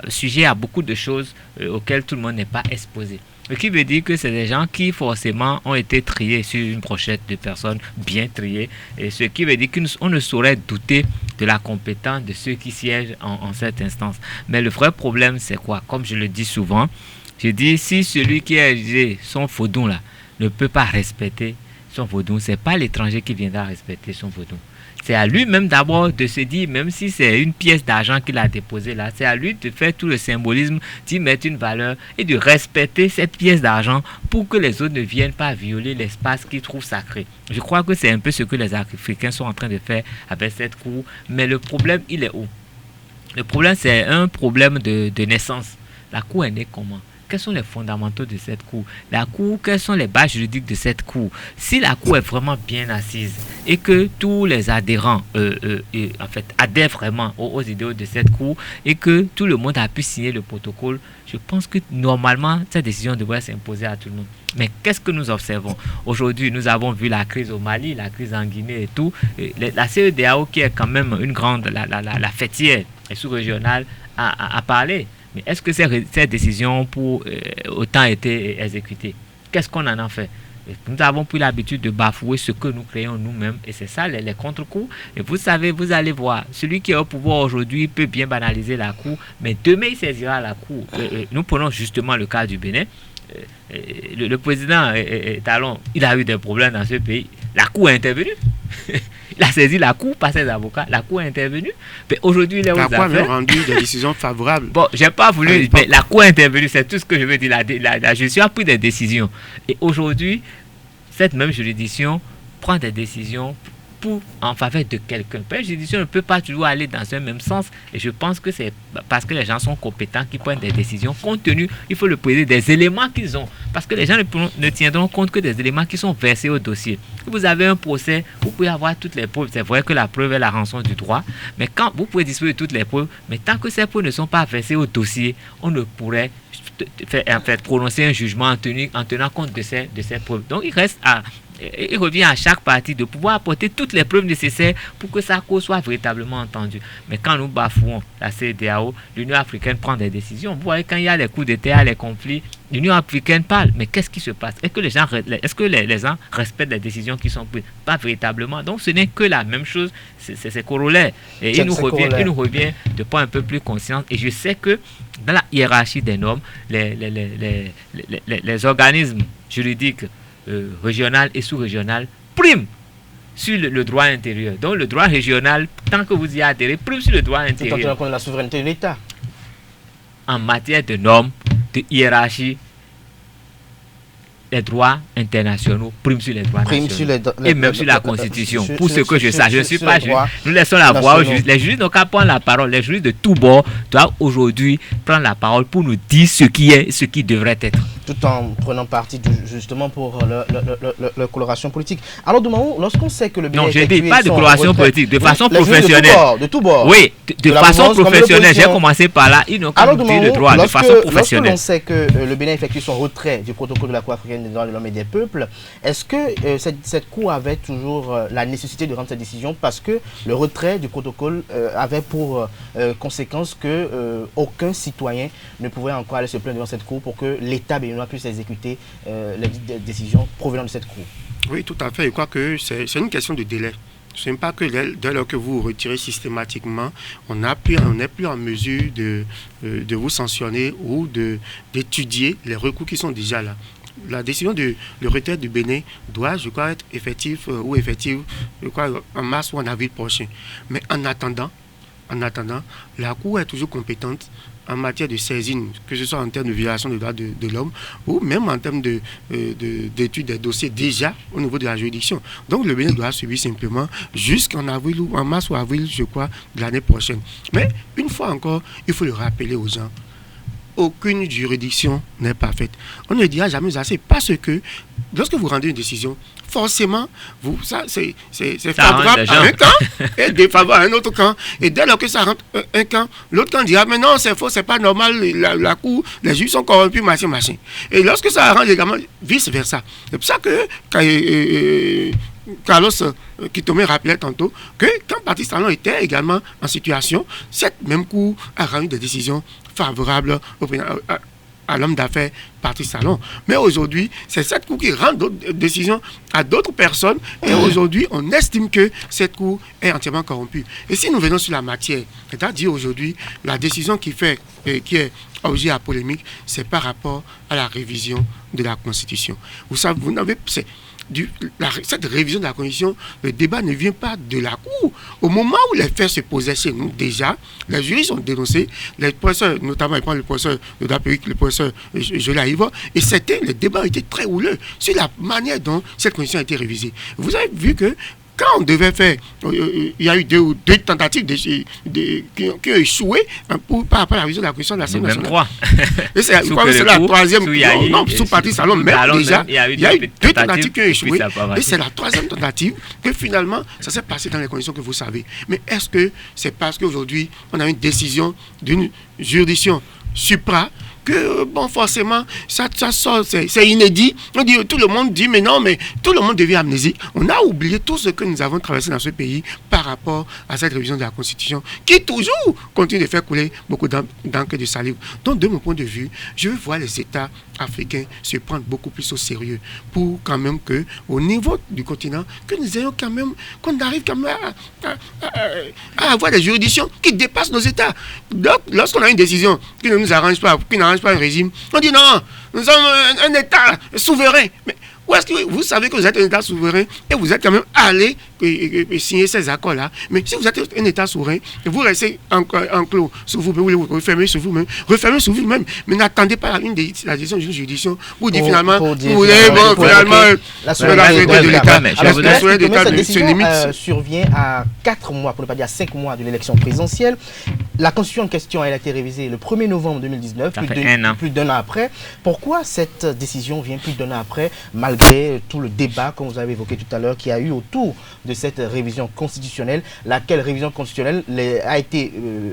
sujet à beaucoup de choses auxquelles tout le monde n'est pas exposé. Ce qui veut dire que c'est des gens qui forcément ont été triés sur une brochette de personnes bien triées. Et ce qui veut dire qu'on ne saurait douter de la compétence de ceux qui siègent en cette instance. Mais le vrai problème, c'est quoi? Comme je le dis souvent, je dis si celui qui a érigé son faudon là ne peut pas respecter son faudon, ce n'est pas l'étranger qui viendra respecter son faudon. C'est à lui-même d'abord de se dire, même si c'est une pièce d'argent qu'il a déposée là, c'est à lui de faire tout le symbolisme, d'y mettre une valeur et de respecter cette pièce d'argent pour que les autres ne viennent pas violer l'espace qu'ils trouvent sacré. Je crois que c'est un peu ce que les Africains sont en train de faire avec cette cour, mais le problème, il est où? Le problème, c'est un problème de naissance. La cour est née comment? Quels sont les fondamentaux de cette cour? La cour, quelles sont les bases juridiques de cette cour? Si la cour est vraiment bien assise et que tous les adhérents en fait, adhèrent vraiment aux idéaux de cette cour et que tout le monde a pu signer le protocole, je pense que normalement, cette décision devrait s'imposer à tout le monde. Mais qu'est-ce que nous observons? Aujourd'hui, nous avons vu la crise au Mali, la crise en Guinée et tout. La CEDEAO, qui est quand même une grande, la fêtière et sous-régionale, a parlé. Mais est-ce que ces décisions pour autant été exécutées? Qu'est-ce qu'on en a fait? Nous avons pris l'habitude de bafouer ce que nous créons nous-mêmes et c'est ça les contre-coups. Et vous savez, vous allez voir, celui qui est au pouvoir aujourd'hui peut bien banaliser la Cour, mais demain il saisira la Cour. Nous prenons justement le cas du Bénin. Le président Talon, il a eu des problèmes dans ce pays. La Cour est intervenue. Il a saisi la Cour par ses avocats. La Cour est intervenue. Mais aujourd'hui, il est aux affaires. La Cour avait rendu des décisions favorables. Bon, j'ai pas voulu, mais la Cour est intervenue. C'est tout ce que je veux dire. La juridiction a pris des décisions. Et aujourd'hui, cette même juridiction prend des décisions en faveur de quelqu'un. La juridiction ne peut pas toujours aller dans un même sens. Et je pense que c'est parce que les gens sont compétents qui prennent des décisions compte tenu, il faut le poser des éléments qu'ils ont. Parce que les gens ne tiendront compte que des éléments qui sont versés au dossier. Si vous avez un procès, vous pouvez avoir toutes les preuves. C'est vrai que la preuve est la rançon du droit. Mais quand vous pouvez disposer de toutes les preuves, mais tant que ces preuves ne sont pas versées au dossier, on ne pourrait prononcer un jugement en tenant compte de ces preuves. Donc il revient à chaque partie de pouvoir apporter toutes les preuves nécessaires pour que sa cause soit véritablement entendue. Mais quand nous bafouons la CEDEAO, l'Union africaine prend des décisions. Vous voyez, quand il y a les coups d'État, les conflits, l'Union africaine parle. Mais qu'est-ce qui se passe? Est-ce que les gens respectent les décisions qui sont prises? Pas véritablement. Donc ce n'est que la même chose, c'est corollaire. Et il nous revient de prendre un peu plus conscience. Et je sais que dans la hiérarchie des normes, les organismes juridiques régional et sous-régional prime sur le droit intérieur. Donc le droit régional, tant que vous y adhérez, prime sur le droit intérieur. Tout en tenant compte de la souveraineté de l'État. En matière de normes, de hiérarchie, les droits internationaux priment sur les droits nationaux. Et même sur la Constitution. Pour ce que je sache, je ne suis pas juge. Nous laissons la voix aux juges. Les juges n'ont qu'à prendre la parole. Les juges de tous bords doivent aujourd'hui prendre la parole pour nous dire ce qui est, ce qui devrait être. Tout en prenant parti justement pour la coloration politique. Alors, Doumaou, lorsqu'on sait que le Bénin... Non, je ne dis pas de coloration politique, de façon professionnelle. De tout bord. Oui, de façon professionnelle. J'ai commencé par là. Ils n'ont qu'à nous dire le droit de façon professionnelle. Lorsque l'on sait que le Bénin effectue son retrait du protocole de la Cour africaine des droits de l'homme et des peuples, est-ce que cette Cour avait toujours la nécessité de rendre cette décision parce que le retrait du protocole avait pour conséquence que aucun citoyen ne pouvait encore aller se plaindre devant cette Cour pour que l'État béninois puisse exécuter les décisions provenant de cette Cour? Oui, tout à fait. Je crois que c'est une question de délai. Ce n'est pas que dès lors que vous retirez systématiquement, on n'est plus en mesure de vous sanctionner ou d'étudier les recours qui sont déjà là. La décision de le retrait du Bénin doit, je crois, être effective je crois, en mars ou en avril prochain. Mais en attendant, la Cour est toujours compétente en matière de saisine, que ce soit en termes de violation des droits de l'homme ou même en termes d'études des dossiers déjà au niveau de la juridiction. Donc le Bénin doit suivre simplement jusqu'en avril ou en mars ou avril, je crois, de l'année prochaine. Mais une fois encore, il faut le rappeler aux gens. Aucune juridiction n'est parfaite. On ne dira jamais assez parce que lorsque vous rendez une décision, forcément, c'est favorable à un camp et défavorable à un autre camp. Et dès lors que ça rentre un camp, l'autre camp dira mais non, c'est faux, c'est pas normal, la Cour, les juges sont corrompus, machin. Et lorsque ça arrange également, vice-versa. C'est pour ça que Carlos Kitome rappelait tantôt que quand Patrice Talon était également en situation, cette même Cour a rendu des décisions favorables à l'homme d'affaires Patrice Talon. Mais aujourd'hui, c'est cette Cour qui rend d'autres décisions à d'autres personnes et aujourd'hui, on estime que cette Cour est entièrement corrompue. Et si nous venons sur la matière, c'est-à-dire aujourd'hui, la décision qui est objet à polémique, c'est par rapport à la révision de la Constitution. Vous savez, cette révision de la Constitution, le débat ne vient pas de la Cour. Au moment où les faits se posaient chez nous, déjà, les juristes ont dénoncé, les professeurs, notamment le professeur de la République, le professeur Jola Ivo, et le débat était très houleux sur la manière dont cette Constitution a été révisée. Vous avez vu que quand on devait faire, il y a eu deux tentatives qui ont échoué par rapport à la révision de la Constitution de l'Assemblée nationale. Et c'est la troisième, sous Patrice Talon, même déjà, il y a eu deux tentatives qui ont échoué. Et c'est la troisième tentative que finalement, ça s'est passé dans les conditions que vous savez. Mais est-ce que c'est parce qu'aujourd'hui, on a une décision d'une juridiction supra que, bon, forcément, ça sort, c'est inédit. Tout le monde dit, mais non, mais tout le monde devient amnésique. On a oublié tout ce que nous avons traversé dans ce pays par rapport à cette révision de la Constitution qui toujours continue de faire couler beaucoup d'encre de salive. Donc, de mon point de vue, je veux voir les États africains se prendre beaucoup plus au sérieux pour quand même que, au niveau du continent, que nous ayons quand même, qu'on arrive quand même à avoir des juridictions qui dépassent nos États. Donc, lorsqu'on a une décision qui ne nous arrange pas, qui n'arrange pas un régime, on dit non, nous sommes un État souverain. Mais où est-ce que vous savez que vous êtes un État souverain et vous êtes quand même allé signer ces accords-là? Mais si vous êtes un État souverain et vous restez enclos sur vous-même, vous refermez sur vous-même, mais n'attendez pas la décision d'une juridiction pour dire finalement, vous voulez, bon, finalement, la souveraineté de l'État. La souveraineté de l'État se limite. Survient à 4 mois, pour ne pas dire 5 mois de l'élection présidentielle. La Constitution en question, elle a été révisée le 1er novembre 2019, plus d'un an après. Pourquoi cette décision vient plus d'un an après, malgré tout le débat, comme vous avez évoqué tout à l'heure, qui a eu autour de cette révision constitutionnelle, laquelle révision constitutionnelle a été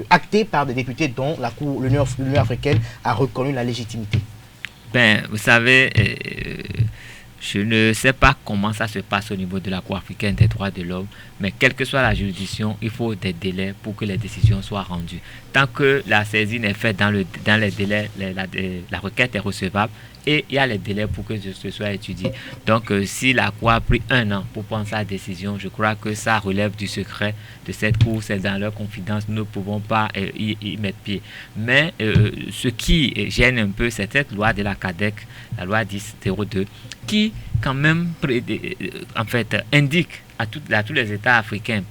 actée par des députés dont l'Union africaine a reconnu la légitimité? Ben, vous savez, je ne sais pas comment ça se passe au niveau de la Cour africaine des droits de l'homme, mais quelle que soit la juridiction, il faut des délais pour que les décisions soient rendues. Tant que la saisine est faite dans les délais, la requête est recevable et il y a les délais pour que ce soit étudié. Donc, si la Cour a pris 1 an pour prendre sa décision, je crois que ça relève du secret de cette Cour, c'est dans leur confidence, nous ne pouvons pas y mettre pied. Mais ce qui gêne un peu, c'est cette loi de la CADEC, la loi 1002, qui quand même en fait indique à tous les États africains,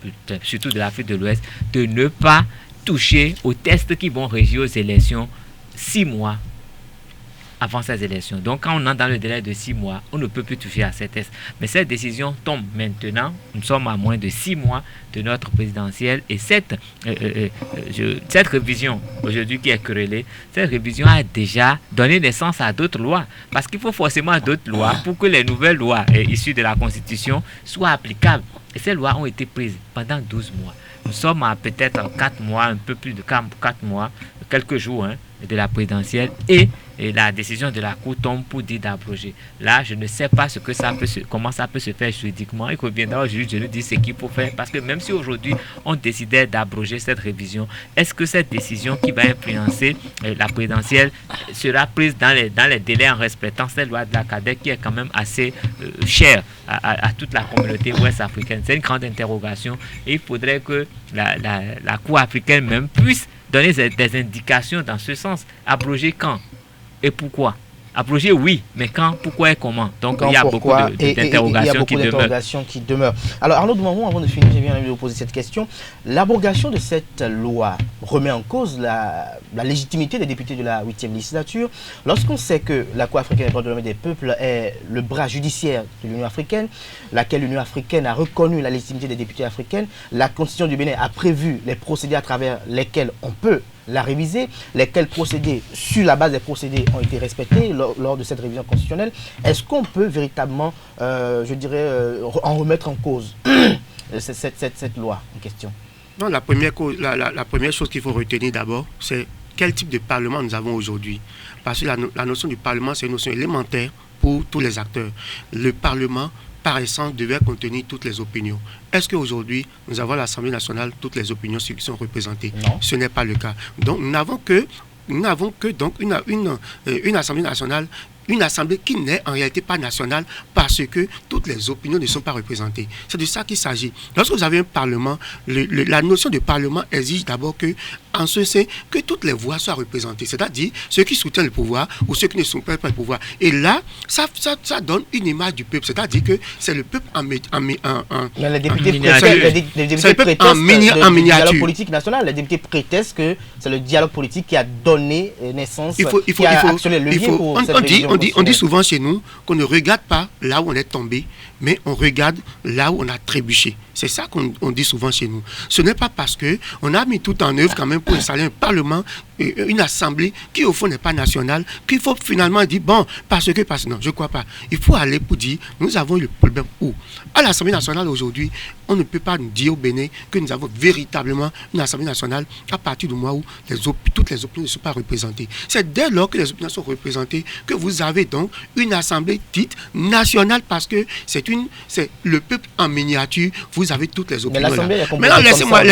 surtout de l'Afrique de l'Ouest, de ne pas toucher aux tests qui vont régir aux élections 6 mois avant ces élections. Donc, quand on entre dans le délai de 6 mois, on ne peut plus toucher à ces tests. Mais cette décision tombe maintenant. Nous sommes à moins de 6 mois de notre présidentielle. Et cette révision, aujourd'hui qui est querellée, cette révision a déjà donné naissance à d'autres lois. Parce qu'il faut forcément d'autres lois pour que les nouvelles lois issues de la Constitution soient applicables. Et ces lois ont été prises pendant 12 mois. Nous sommes à peut-être 4 mois, un peu plus de 4 mois, quelques jours de la présidentielle et la décision de la Cour tombe pour dire d'abroger. Là, je ne sais pas comment ça peut se faire juridiquement. Il reviendra au juge de nous dire ce qu'il faut faire. Parce que même si aujourd'hui, on décidait d'abroger cette révision, est-ce que cette décision qui va influencer la présidentielle sera prise dans les délais en respectant cette loi de la CADEC qui est quand même assez chère à toute la communauté ouest-africaine? C'est une grande interrogation. Et il faudrait que la Cour africaine même puisse donner des indications dans ce sens. Abroger quand et pourquoi? Abroger, oui, mais quand, pourquoi et comment? Donc, il y a beaucoup d'interrogations qui demeurent. Alors, Arnaud Doumarou, avant de finir, j'ai bien envie de vous poser cette question. L'abrogation de cette loi remet en cause la légitimité des députés de la 8e législature. Lorsqu'on sait que la Cour africaine des droits de l'homme et des peuples est le bras judiciaire de l'Union africaine, laquelle l'Union africaine a reconnu la légitimité des députés africains, la Constitution du Bénin a prévu les procédés à travers lesquels on peut la réviser, lesquels procédés, sur la base des procédés, ont été respectés lors de cette révision constitutionnelle. Est-ce qu'on peut véritablement, en remettre en cause cette loi en question? Non, la première chose qu'il faut retenir d'abord, c'est quel type de parlement nous avons aujourd'hui. Parce que la notion du parlement, c'est une notion élémentaire pour tous les acteurs. Le parlement, par essence, devait contenir toutes les opinions. Est-ce qu'aujourd'hui, nous avons à l'Assemblée nationale toutes les opinions qui sont représentées? Non. Ce n'est pas le cas. Donc, nous n'avons que donc une Assemblée nationale, une assemblée qui n'est en réalité pas nationale parce que toutes les opinions ne sont pas représentées. C'est de ça qu'il s'agit. Lorsque vous avez un parlement, la notion de parlement exige d'abord que, en ce sens, que toutes les voix soient représentées, c'est-à-dire ceux qui soutiennent le pouvoir ou ceux qui ne soutiennent pas le pouvoir. Et là, ça donne une image du peuple, c'est-à-dire que c'est le peuple en miniature. Les députés prétestent en dialogue politique national. Les députés prétestent que c'est le dialogue politique qui a donné naissance, qui a actionné le levier pour cette révision. On dit souvent chez nous qu'on ne regarde pas là où on est tombé, mais on regarde là où on a trébuché. C'est ça qu'on dit souvent chez nous. Ce n'est pas parce qu'on a mis tout en œuvre quand même pour installer un parlement, une assemblée qui au fond n'est pas nationale, qu'il faut finalement dire, bon, parce que, non, je ne crois pas. Il faut aller pour dire, nous avons eu le problème où? À l'Assemblée nationale aujourd'hui, on ne peut pas nous dire au Bénin que nous avons véritablement une Assemblée nationale à partir du mois où toutes les opinions ne sont pas représentées. C'est dès lors que les opinions sont représentées que vous avez donc une Assemblée dite nationale parce que c'est le peuple en miniature, vous avez toutes les opinions. Mais là. Laissez-moi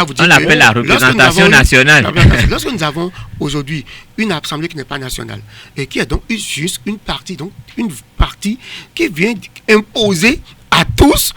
vous dire. On l'appelle la représentation nationale. Lorsque nous avons aujourd'hui une Assemblée qui n'est pas nationale et qui est donc juste une partie qui vient imposer à tous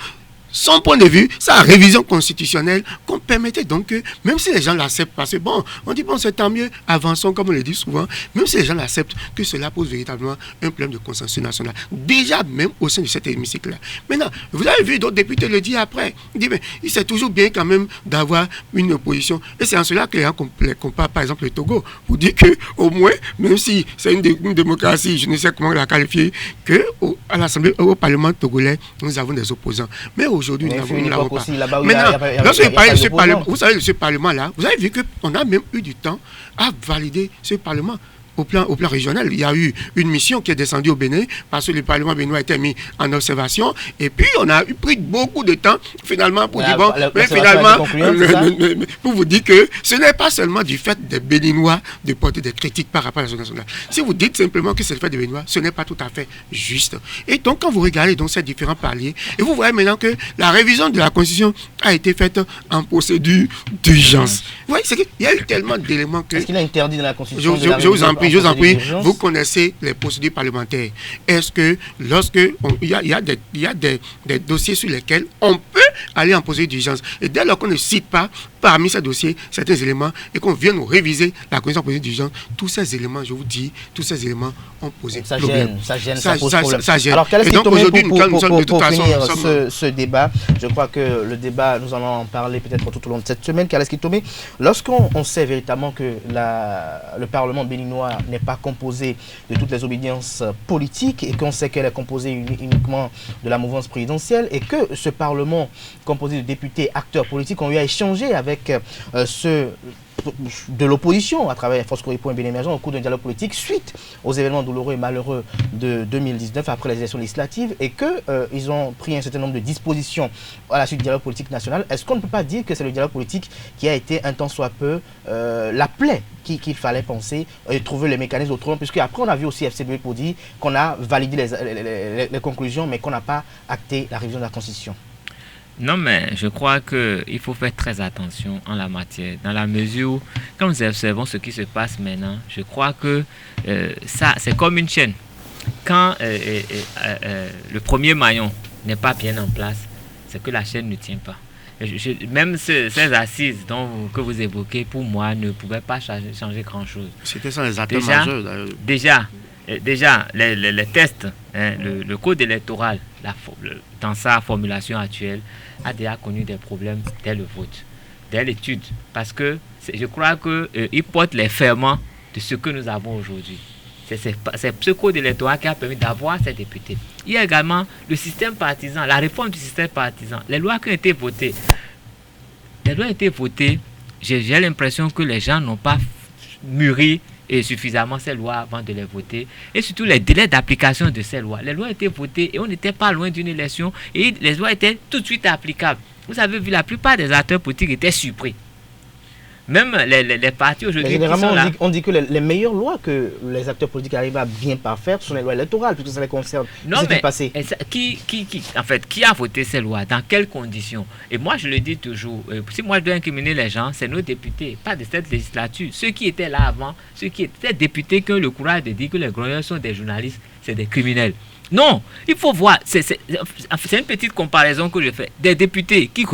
son point de vue, sa révision constitutionnelle, qu'on permettait donc que, même si les gens l'acceptent, parce que bon, on dit bon, c'est tant mieux, avançons, comme on le dit souvent, même si les gens l'acceptent, que cela pose véritablement un problème de consensus national. Déjà, même au sein de cet hémicycle-là. Maintenant, vous avez vu d'autres députés le dire après. Ils disent, mais c'est toujours bien quand même d'avoir une opposition. Et c'est en cela que les gens comparent, par exemple, le Togo, pour dire qu'au moins, même si c'est une démocratie, je ne sais comment la qualifier, qu'à l'Assemblée, au Parlement togolais, nous avons des opposants. Mais aujourd'hui, nous n'avons pas. Maintenant, lorsque vous parlez de ce Parlement, vous savez, ce Parlement-là, vous avez vu qu'on a même eu du temps à valider ce Parlement. Au plan régional, il y a eu une mission qui est descendue au Bénin parce que le Parlement béninois a été mis en observation et puis on a pris beaucoup de temps finalement pour dire bon, mais finalement, pour vous dire que ce n'est pas seulement du fait des Béninois de porter des critiques par rapport à l'Assemblée nationale. Si vous dites simplement que c'est le fait des Béninois, ce n'est pas tout à fait juste. Et donc quand vous regardez donc ces différents paliers, et vous voyez maintenant que la révision de la Constitution a été faite en procédure d'urgence. Vous voyez, c'est qu'il y a eu tellement d'éléments que... Est-ce qu'il est interdit dans la Constitution je vous en prie, vous connaissez les procédures parlementaires. Est-ce que lorsque il y a des dossiers sur lesquels on peut aller en procédure d'urgence et dès lors qu'on ne cite pas parmi ces dossiers certains éléments et qu'on vient nous réviser la Constitution en procédure d'urgence, tous ces éléments, je vous dis, tous ces éléments ont posé problème. Ça pose problème. Ça gêne. Alors, quel est aujourd'hui, pour finir ce débat, je crois que le débat, nous allons en parler peut-être tout au long de cette semaine. Kaleski Tomé, lorsqu'on sait véritablement que le Parlement béninois n'est pas composé de toutes les obédiences politiques et qu'on sait qu'elle est composée uniquement de la mouvance présidentielle et que ce Parlement composé de députés, acteurs politiques ont eu à échanger avec ceux de l'opposition à travers Force Corée pour un bien émergent au cours d'un dialogue politique suite aux événements douloureux et malheureux de 2019 après les élections législatives et qu'ils ont pris un certain nombre de dispositions à la suite du dialogue politique national. Est-ce qu'on ne peut pas dire que c'est le dialogue politique qui a été un tant soit peu la plaie qu'il fallait penser et trouver les mécanismes autrement, puisque après on a vu aussi FCB pour dire qu'on a validé les conclusions mais qu'on n'a pas acté la révision de la Constitution? Non, mais je crois qu'il faut faire très attention en la matière, dans la mesure où, quand nous observons ce qui se passe maintenant, je crois que ça, c'est comme une chaîne. Quand le premier maillon n'est pas bien en place, c'est que la chaîne ne tient pas. Même ces assises que vous évoquez, pour moi, ne pouvaient pas changer grand-chose. C'était ça les acteurs majeurs, d'ailleurs. Déjà, les tests, le code électoral, dans sa formulation actuelle, a déjà connu des problèmes dès le vote, dès l'étude. Parce que je crois qu'il porte les ferments de ce que nous avons aujourd'hui. C'est ce code électoral qui a permis d'avoir ces députés. Il y a également le système partisan, la réforme du système partisan, les lois qui ont été votées. J'ai l'impression que les gens n'ont pas mûri suffisamment ces lois avant de les voter. Et surtout les délais d'application de ces lois. Les lois étaient votées et on n'était pas loin d'une élection et les lois étaient tout de suite applicables. Vous avez vu, la plupart des acteurs politiques étaient surpris. Même les partis aujourd'hui. Généralement, on dit que les meilleures lois que les acteurs politiques arrivent à bien parfaire sont les lois électorales, puisque ça les concerne. Non, mais qui a voté ces lois? Dans quelles conditions? Et moi, je le dis toujours, si moi je dois incriminer les gens, c'est nos députés, pas de cette législature. Ceux qui étaient là avant, ceux qui étaient députés qui ont le courage de dire que les grogneurs sont des journalistes, c'est des criminels. Non, il faut voir, c'est une petite comparaison que je fais. Des députés qui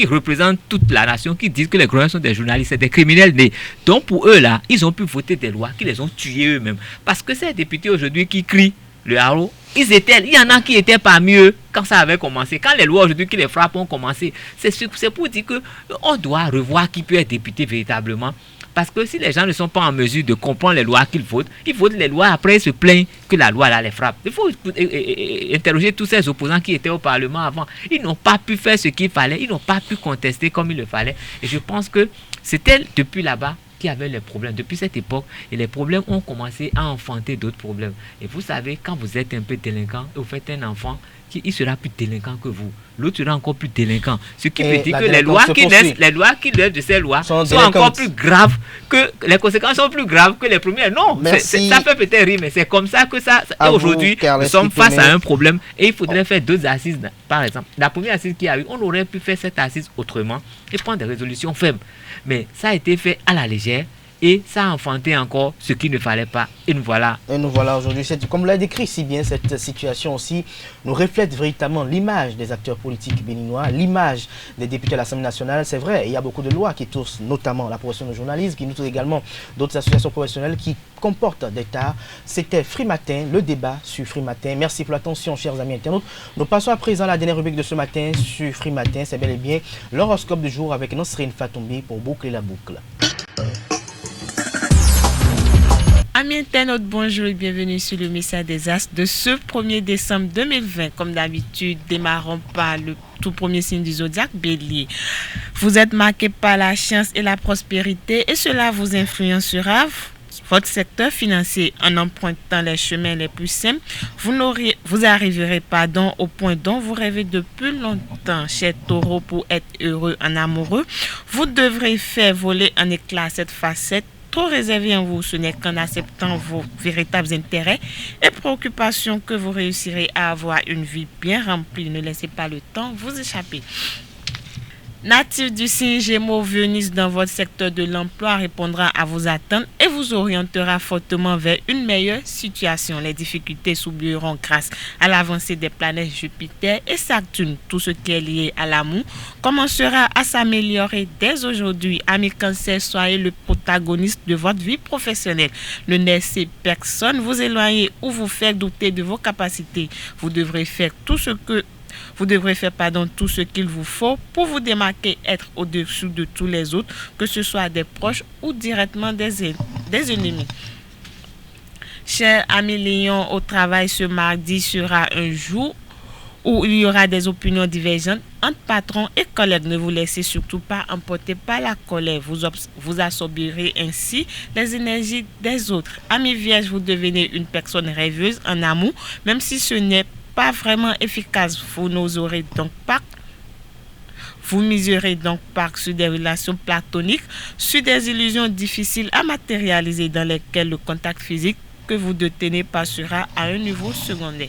représentent toute la nation, qui disent que les grogneurs sont des journalistes, c'est des criminels nés. Donc pour eux là, ils ont pu voter des lois qui les ont tués eux-mêmes. Parce que ces députés aujourd'hui qui crient le haro, il y en a qui étaient parmi eux quand ça avait commencé. Quand les lois aujourd'hui qui les frappent ont commencé, c'est pour dire qu'on doit revoir qui peut être député véritablement. Parce que si les gens ne sont pas en mesure de comprendre les lois qu'ils votent, ils votent les lois, après ils se plaignent que la loi là les frappe. Il faut interroger tous ces opposants qui étaient au Parlement avant. Ils n'ont pas pu faire ce qu'il fallait, ils n'ont pas pu contester comme il le fallait. Et je pense que c'était depuis là-bas qui avait les problèmes. Depuis cette époque, et les problèmes ont commencé à enfanter d'autres problèmes. Et vous savez, quand vous êtes un peu délinquant, vous faites un enfant, il sera plus délinquant que vous. L'autre sera encore plus délinquant. Ce qui veut dire que les lois qui naissent de ces lois sont encore plus graves, que les conséquences sont plus graves que les premières. Non, ça fait peut-être rire, mais c'est comme ça que ça. Et aujourd'hui, nous sommes face à un problème et il faudrait faire 2 assises. Par exemple, la première assise qui a eu, on aurait pu faire cette assise autrement et prendre des résolutions faibles. Mais ça a été fait à la légère. Et ça a enfanté encore ce qu'il ne fallait pas. Et nous voilà. Aujourd'hui. Comme l'a décrit si bien, cette situation aussi nous reflète véritablement l'image des acteurs politiques béninois, l'image des députés à l'Assemblée nationale. C'est vrai, il y a beaucoup de lois qui touchent notamment la profession de journalisme, qui touchent également d'autres associations professionnelles qui comportent des tares. C'était Frimatin, le débat sur Frimatin. Merci pour l'attention, chers amis internautes. Nous passons à présent à la dernière rubrique de ce matin sur Frimatin. C'est bel et bien l'horoscope du jour avec Nosrine Fatoumbi pour boucler la boucle. Amis internautes, bonjour et bienvenue sur le message des astres de ce 1er décembre 2020. Comme d'habitude, démarrons par le tout premier signe du zodiaque, Bélier. Vous êtes marqué par la chance et la prospérité et cela vous influencera votre secteur financier. En empruntant les chemins les plus simples, vous arriverez au point dont vous rêvez depuis longtemps. Cher Taureau, pour être heureux en amoureux, vous devrez faire voler en éclats cette facette trop réservé en vous. Ce n'est qu'en acceptant vos véritables intérêts et préoccupations que vous réussirez à avoir une vie bien remplie. Ne laissez pas le temps vous échapper. Natif du signe Gémeaux, Vénus dans votre secteur de l'emploi répondra à vos attentes et vous orientera fortement vers une meilleure situation. Les difficultés s'oublieront grâce à l'avancée des planètes Jupiter et Saturne. Tout ce qui est lié à l'amour commencera à s'améliorer dès aujourd'hui. Amis Cancer, soyez le protagoniste de votre vie professionnelle. Ne laissez personne vous éloigner ou vous faire douter de vos capacités. Vous devrez faire tout ce qu'il vous faut pour vous démarquer, être au-dessus de tous les autres, que ce soit des proches ou directement des ennemis. Chers amis Lion, au travail ce mardi sera un jour où il y aura des opinions divergentes entre patrons et collègues. Ne vous laissez surtout pas emporter par la colère. Vous absorberez ainsi les énergies des autres. Amis Vierge, vous devenez une personne rêveuse en amour, même si ce n'est pas vraiment efficace. Vous miserez donc par sur des relations platoniques, sur des illusions difficiles à matérialiser dans lesquelles le contact physique que vous détenez passera à un niveau secondaire.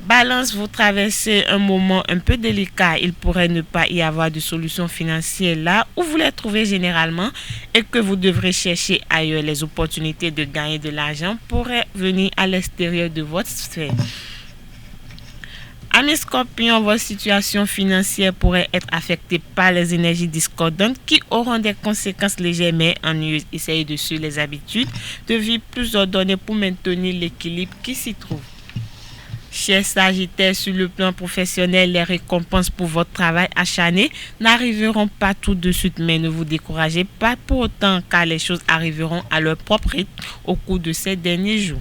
Balance, vous traversez un moment un peu délicat. Il pourrait ne pas y avoir de solution financière là où vous les trouvez généralement et que vous devrez chercher ailleurs. Les opportunités de gagner de l'argent pourraient venir à l'extérieur de votre sphère. Amis Scorpions, votre situation financière pourrait être affectée par les énergies discordantes qui auront des conséquences légères mais ennuyeuses. Essayez de suivre les habitudes de vie plus ordonnées pour maintenir l'équilibre qui s'y trouve. Chers Sagittaires, sur le plan professionnel, les récompenses pour votre travail acharné n'arriveront pas tout de suite, mais ne vous découragez pas pour autant car les choses arriveront à leur propre rythme au cours de ces derniers jours.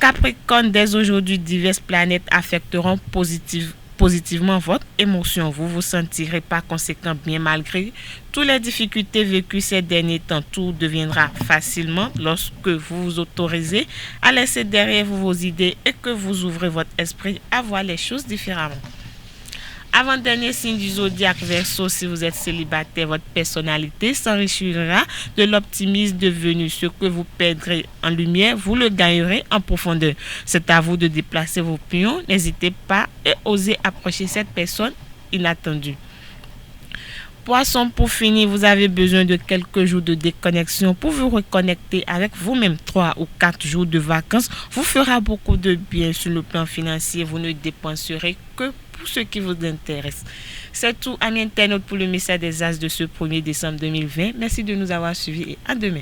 Capricorne, dès aujourd'hui, diverses planètes affecteront positivement votre émotion. Vous vous sentirez par conséquent bien malgré toutes les difficultés vécues ces derniers temps. Tout deviendra facilement lorsque vous vous autorisez à laisser derrière vous vos idées et que vous ouvrez votre esprit à voir les choses différemment. Avant-dernier signe du zodiaque, Verseau, si vous êtes célibataire, votre personnalité s'enrichira de l'optimisme de Vénus. Ce que vous perdrez en lumière, vous le gagnerez en profondeur. C'est à vous de déplacer vos pions. N'hésitez pas et osez approcher cette personne inattendue. Poisson, pour finir, vous avez besoin de quelques jours de déconnexion pour vous reconnecter avec vous-même. 3 ou 4 jours de vacances vous fera beaucoup de bien sur le plan financier. Vous ne dépenserez que pour ce qui vous intéresse. C'est tout, amis internautes, pour le message des As de ce 1er décembre 2020. Merci de nous avoir suivis et à demain.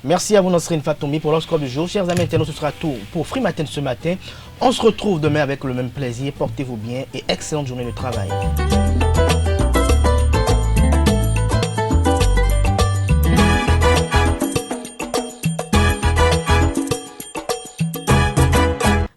Merci à vous, Nosrine Fatoumbi, pour l'horoscope du jour. Chers amis internautes, ce sera tout pour Frimatin ce matin. On se retrouve demain avec le même plaisir. Portez-vous bien et excellente journée de travail.